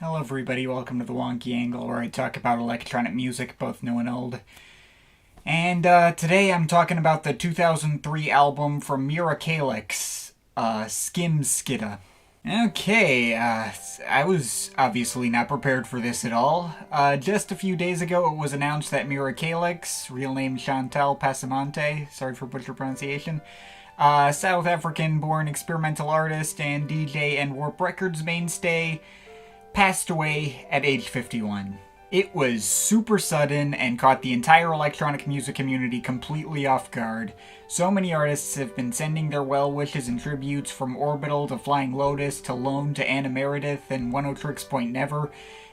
Hello everybody, welcome to the Wonky Angle, where I talk about electronic music, both new and old. And today I'm talking about the 2003 album from Mira Calix, Skimskitta. Okay, I was obviously not prepared for this at all. Just a few days ago it was announced that Mira Calix, real name Chantal Passamante, sorry for butcher pronunciation, South African-born experimental artist and DJ and Warp Records mainstay, passed away at age 51. It was super sudden and caught the entire electronic music community completely off guard. So many artists have been sending their well wishes and tributes, from Orbital to Flying Lotus to Lone to Anna Meredith and One O Tricks Point Never,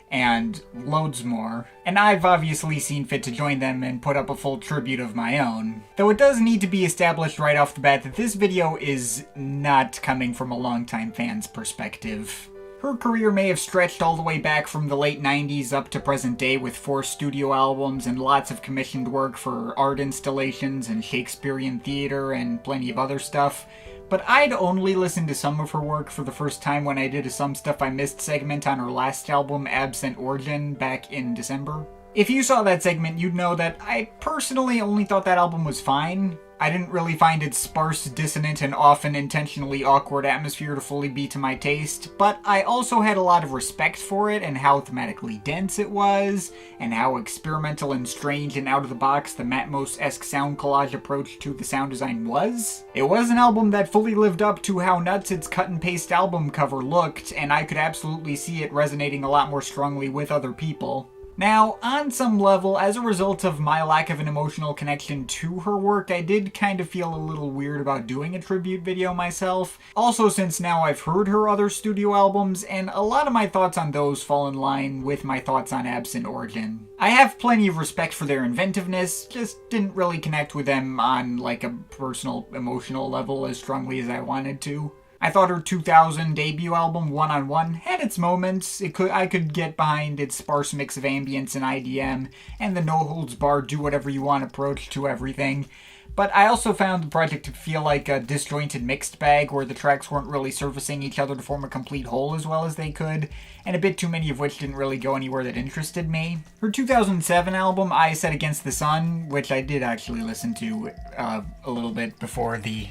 and loads more. And I've obviously seen fit to join them and put up a full tribute of my own. Though it does need to be established right off the bat that this video is not coming from a longtime fan's perspective. Her career may have stretched all the way back from the late 90s up to present day, with 4 studio albums and lots of commissioned work for art installations and Shakespearean theater and plenty of other stuff. But I'd only listened to some of her work for the first time when I did a Some Stuff I Missed segment on her last album, Absent Origin, back in December. If you saw that segment, you'd know that I personally only thought that album was fine. I didn't really find its sparse, dissonant, and often intentionally awkward atmosphere to fully be to my taste, but I also had a lot of respect for it and how thematically dense it was, and how experimental and strange and out-of-the-box the Matmos-esque sound collage approach to the sound design was. It was an album that fully lived up to how nuts its cut-and-paste album cover looked, and I could absolutely see it resonating a lot more strongly with other people. Now, on some level, as a result of my lack of an emotional connection to her work, I did kind of feel a little weird about doing a tribute video myself. Also, since now I've heard her other studio albums, and a lot of my thoughts on those fall in line with my thoughts on Absent Origin. I have plenty of respect for their inventiveness, just didn't really connect with them on like a personal, emotional level as strongly as I wanted to. I thought her 2000 debut album, One on One, had its moments. I could get behind its sparse mix of ambience and IDM, and the no-holds-barred do-whatever-you-want approach to everything. But I also found the project to feel like a disjointed mixed bag, where the tracks weren't really servicing each other to form a complete whole as well as they could, and a bit too many of which didn't really go anywhere that interested me. Her 2007 album, I Set Against the Sun, which I did actually listen to a little bit before the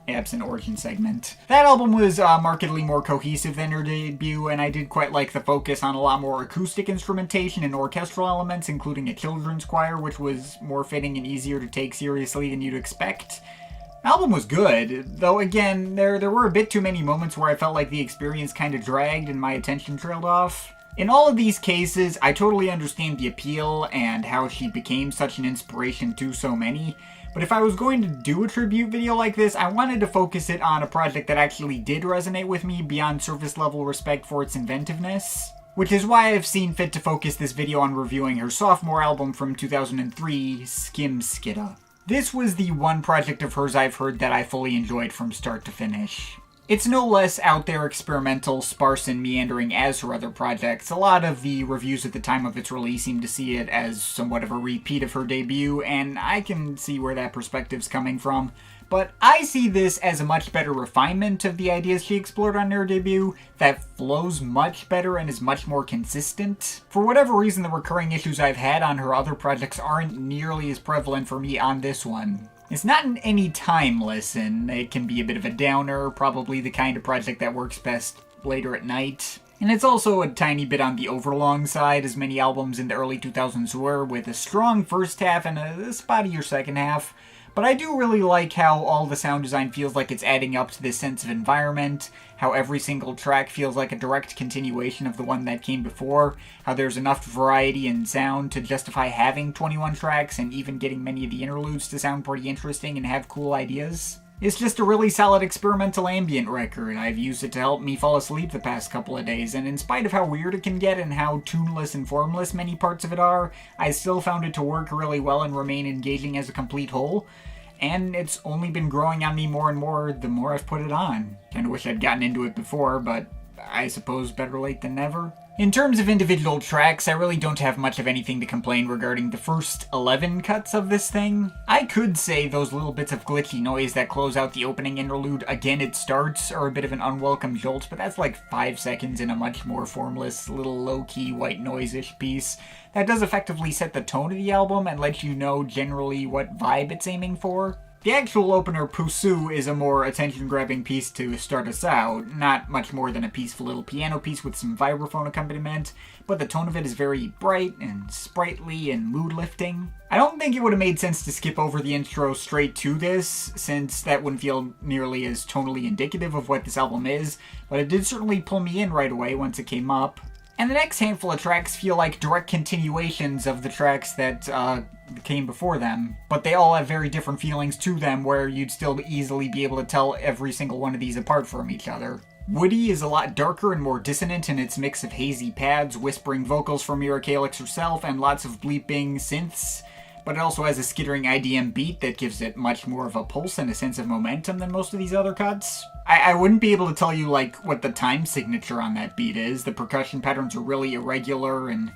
Absent Origin segment. That album was markedly more cohesive than her debut, and I did quite like the focus on a lot more acoustic instrumentation and orchestral elements, including a children's choir, which was more fitting and easier to take seriously than you'd expect. The album was good, though again, there were a bit too many moments where I felt like the experience kind of dragged and my attention trailed off. In all of these cases, I totally understand the appeal and how she became such an inspiration to so many, but if I was going to do a tribute video like this, I wanted to focus it on a project that actually did resonate with me beyond surface level respect for its inventiveness. Which is why I've seen fit to focus this video on reviewing her sophomore album from 2003, Skimskitta. This was the one project of hers I've heard that I fully enjoyed from start to finish. It's no less out there, experimental, sparse, and meandering as her other projects. A lot of the reviews at the time of its release seemed to see it as somewhat of a repeat of her debut, and I can see where that perspective's coming from. But I see this as a much better refinement of the ideas she explored on her debut, that flows much better and is much more consistent. For whatever reason, the recurring issues I've had on her other projects aren't nearly as prevalent for me on this one. It's not an any-time listen. It can be a bit of a downer, probably the kind of project that works best later at night. And it's also a tiny bit on the overlong side, as many albums in the early 2000s were, with a strong first half and a spottier second half. But I do really like how all the sound design feels like it's adding up to this sense of environment, how every single track feels like a direct continuation of the one that came before, how there's enough variety in sound to justify having 21 tracks and even getting many of the interludes to sound pretty interesting and have cool ideas. It's just a really solid experimental ambient record. I've used it to help me fall asleep the past couple of days, and in spite of how weird it can get and how tuneless and formless many parts of it are, I still found it to work really well and remain engaging as a complete whole. And it's only been growing on me more and more the more I've put it on. Kinda wish I'd gotten into it before, but I suppose better late than never. In terms of individual tracks, I really don't have much of anything to complain regarding the first 11 cuts of this thing. I could say those little bits of glitchy noise that close out the opening interlude, Again It Starts, are a bit of an unwelcome jolt, but that's like 5 seconds in a much more formless, little low-key white noise-ish piece that does effectively set the tone of the album and let you know generally what vibe it's aiming for. The actual opener, Poussou, is a more attention-grabbing piece to start us out, not much more than a peaceful little piano piece with some vibraphone accompaniment, but the tone of it is very bright and sprightly and mood-lifting. I don't think it would have made sense to skip over the intro straight to this, since that wouldn't feel nearly as tonally indicative of what this album is, but it did certainly pull me in right away once it came up. And the next handful of tracks feel like direct continuations of the tracks that came before them, but they all have very different feelings to them where you'd still easily be able to tell every single one of these apart from each other. Woody is a lot darker and more dissonant in its mix of hazy pads, whispering vocals from Mira Calix herself, and lots of bleeping synths, but it also has a skittering IDM beat that gives it much more of a pulse and a sense of momentum than most of these other cuts. I wouldn't be able to tell you, like, what the time signature on that beat is. The percussion patterns are really irregular and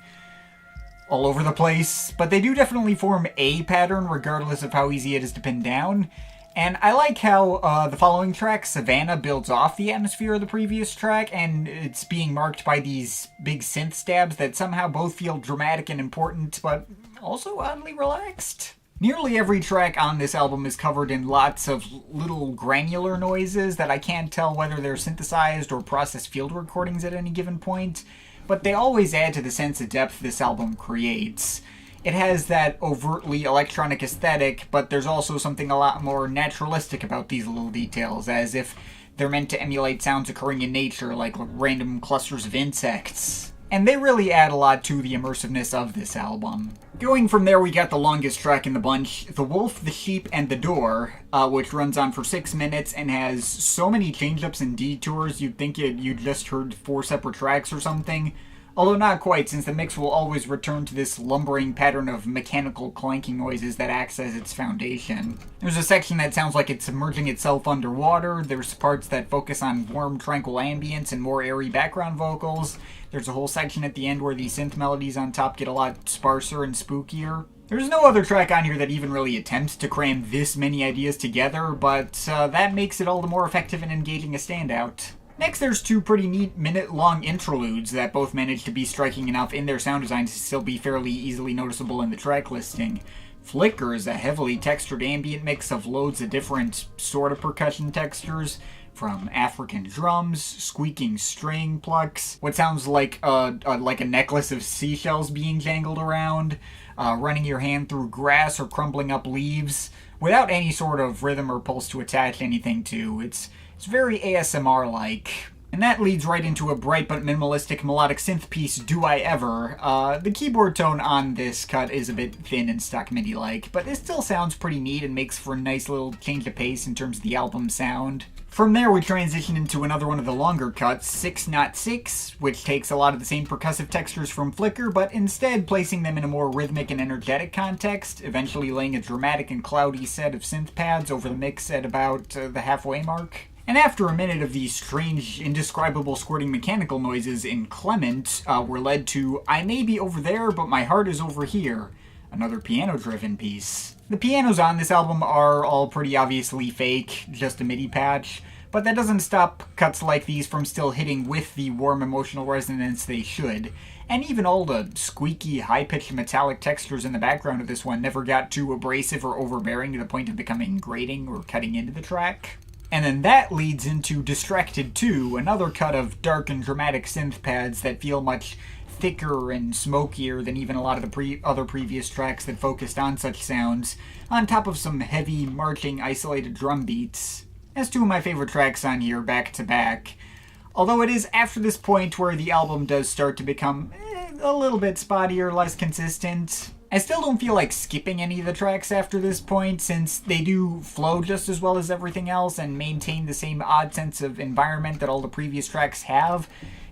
all over the place, but they do definitely form a pattern regardless of how easy it is to pin down. And I like how the following track, Savanna, builds off the atmosphere of the previous track, and it's being marked by these big synth stabs that somehow both feel dramatic and important, but also oddly relaxed. Nearly every track on this album is covered in lots of little granular noises that I can't tell whether they're synthesized or processed field recordings at any given point, but they always add to the sense of depth this album creates. It has that overtly electronic aesthetic, but there's also something a lot more naturalistic about these little details, as if they're meant to emulate sounds occurring in nature, like random clusters of insects. And they really add a lot to the immersiveness of this album. Going from there, we got the longest track in the bunch, The Wolf, the Sheep, and the Door, which runs on for 6 minutes and has so many change-ups and detours you'd think you'd just heard 4 separate tracks or something. Although not quite, since the mix will always return to this lumbering pattern of mechanical clanking noises that acts as its foundation. There's a section that sounds like it's submerging itself underwater, there's parts that focus on warm, tranquil ambience and more airy background vocals, there's a whole section at the end where the synth melodies on top get a lot sparser and spookier. There's no other track on here that even really attempts to cram this many ideas together, but that makes it all the more effective and engaging a standout. Next, there's 2 pretty neat minute-long interludes that both manage to be striking enough in their sound design to still be fairly easily noticeable in the track listing. Flicker is a heavily textured ambient mix of loads of different sort of percussion textures, from African drums, squeaking string plucks, what sounds like a necklace of seashells being jangled around, running your hand through grass or crumbling up leaves, without any sort of rhythm or pulse to attach anything to. It's very ASMR-like. And that leads right into a bright but minimalistic melodic synth piece, Do I Ever. The keyboard tone on this cut is a bit thin and stock MIDI-like, but it still sounds pretty neat and makes for a nice little change of pace in terms of the album sound. From there, we transition into another one of the longer cuts, 6 Not 6, which takes a lot of the same percussive textures from Flicker, but instead placing them in a more rhythmic and energetic context, eventually laying a dramatic and cloudy set of synth pads over the mix at about the halfway mark. And after a minute of these strange, indescribable squirting mechanical noises in Clement, we're led to I May Be Over There, But My Heart Is Over Here, another piano-driven piece. The pianos on this album are all pretty obviously fake, just a MIDI patch, but that doesn't stop cuts like these from still hitting with the warm emotional resonance they should. And even all the squeaky, high-pitched metallic textures in the background of this one never got too abrasive or overbearing to the point of becoming grating or cutting into the track. And then that leads into Distracted 2, another cut of dark and dramatic synth pads that feel much thicker and smokier than even a lot of the other previous tracks that focused on such sounds, on top of some heavy, marching, isolated drum beats. That's 2 of my favorite tracks on here, back to back. Although it is after this point where the album does start to become a little bit spottier, less consistent. I still don't feel like skipping any of the tracks after this point, since they do flow just as well as everything else and maintain the same odd sense of environment that all the previous tracks have.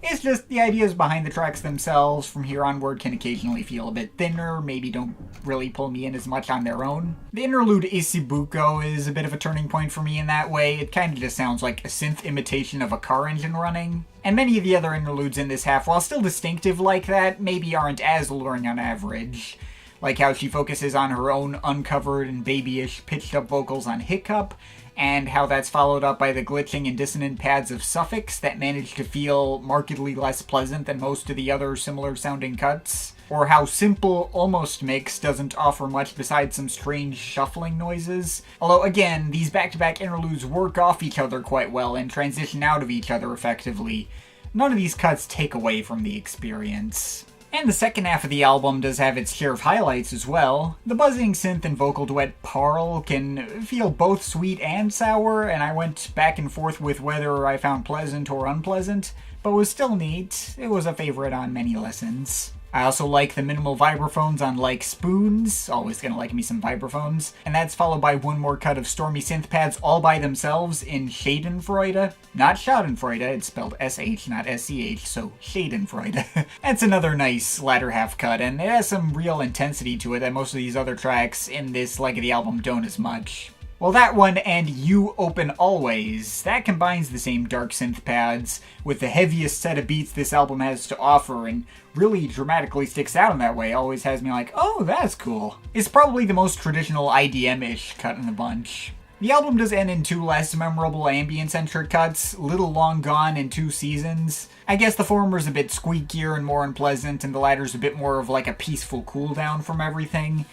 It's just the ideas behind the tracks themselves from here onward can occasionally feel a bit thinner, maybe don't really pull me in as much on their own. The interlude Isibuko is a bit of a turning point for me in that way. It kind of just sounds like a synth imitation of a car engine running. And many of the other interludes in this half, while still distinctive like that, maybe aren't as alluring on average. Like how she focuses on her own uncovered and babyish pitched up vocals on Hiccup, and how that's followed up by the glitching and dissonant pads of Suffix that manage to feel markedly less pleasant than most of the other similar sounding cuts. Or how Simple Almost Mix doesn't offer much besides some strange shuffling noises. Although again, these back-to-back interludes work off each other quite well and transition out of each other effectively. None of these cuts take away from the experience. And the second half of the album does have its share of highlights as well. The buzzing synth and vocal duet Parl can feel both sweet and sour, and I went back and forth with whether I found pleasant or unpleasant, but was still neat. It was a favorite on many listens. I also like the minimal vibraphones on Like Spoons, always gonna like me some vibraphones, and that's followed by one more cut of stormy synth pads all by themselves in Shadenfreude. Not Schadenfreude, it's spelled S-H, not S-C-H, so Shadenfreude. That's another nice latter half cut, and it has some real intensity to it that most of these other tracks in this leg of the album don't as much. Well, that one and You Open Always, that combines the same dark synth pads with the heaviest set of beats this album has to offer and really dramatically sticks out in that way. Always has me like, oh, that's cool. It's probably the most traditional IDM-ish cut in the bunch. The album does end in two less memorable ambient-centric cuts, Little Long Gone and Two Seasons. I guess the former's a bit squeakier and more unpleasant, and the latter's a bit more of like a peaceful cool down from everything.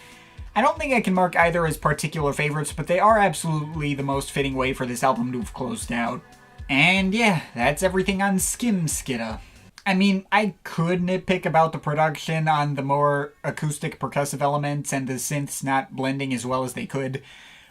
I don't think I can mark either as particular favorites, but they are absolutely the most fitting way for this album to have closed out. And yeah, that's everything on Skimskitta. I mean, I could nitpick about the production on the more acoustic percussive elements and the synths not blending as well as they could,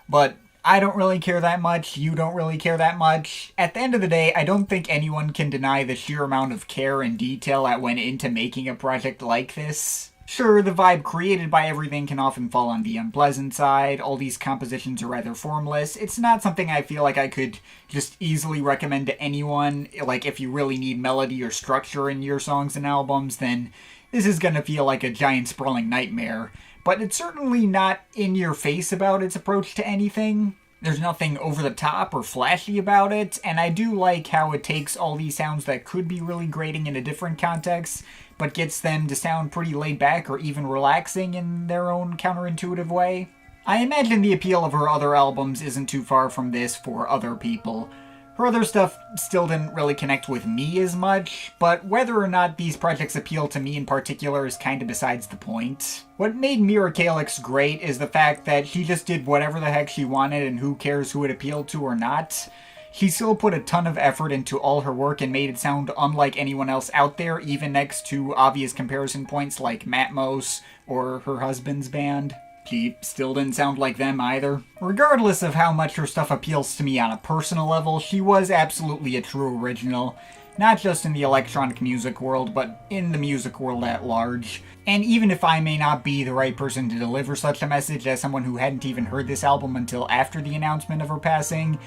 but I don't really care that much, you don't really care that much. At the end of the day, I don't think anyone can deny the sheer amount of care and detail that went into making a project like this. Sure, the vibe created by everything can often fall on the unpleasant side, all these compositions are rather formless. It's not something I feel like I could just easily recommend to anyone. Like, if you really need melody or structure in your songs and albums, then this is gonna feel like a giant sprawling nightmare. But it's certainly not in your face about its approach to anything. There's nothing over the top or flashy about it, and I do like how it takes all these sounds that could be really grating in a different context, but gets them to sound pretty laid back or even relaxing in their own counterintuitive way. I imagine the appeal of her other albums isn't too far from this for other people. Her other stuff still didn't really connect with me as much, but whether or not these projects appeal to me in particular is kinda besides the point. What made Mira Calix great is the fact that she just did whatever the heck she wanted and who cares who it appealed to or not. She still put a ton of effort into all her work and made it sound unlike anyone else out there, even next to obvious comparison points like Matmos or her husband's band. She still didn't sound like them either. Regardless of how much her stuff appeals to me on a personal level, she was absolutely a true original. Not just in the electronic music world, but in the music world at large. And even if I may not be the right person to deliver such a message as someone who hadn't even heard this album until after the announcement of her passing,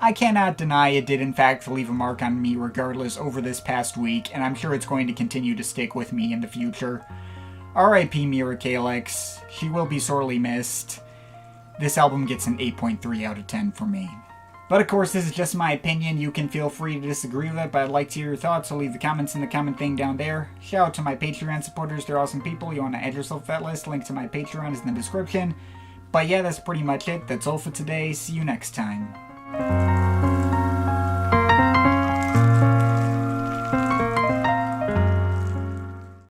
I cannot deny it did in fact leave a mark on me regardless over this past week, and I'm sure it's going to continue to stick with me in the future. R.I.P. Mira Calix. She will be sorely missed. This album gets an 8.3 out of 10 for me. But of course, this is just my opinion. You can feel free to disagree with it, but I'd like to hear your thoughts, so leave the comments in the comment thing down there. Shout out to my Patreon supporters. They're awesome people. You want to add yourself to that list, link to my Patreon is in the description. But yeah, that's pretty much it. That's all for today. See you next time.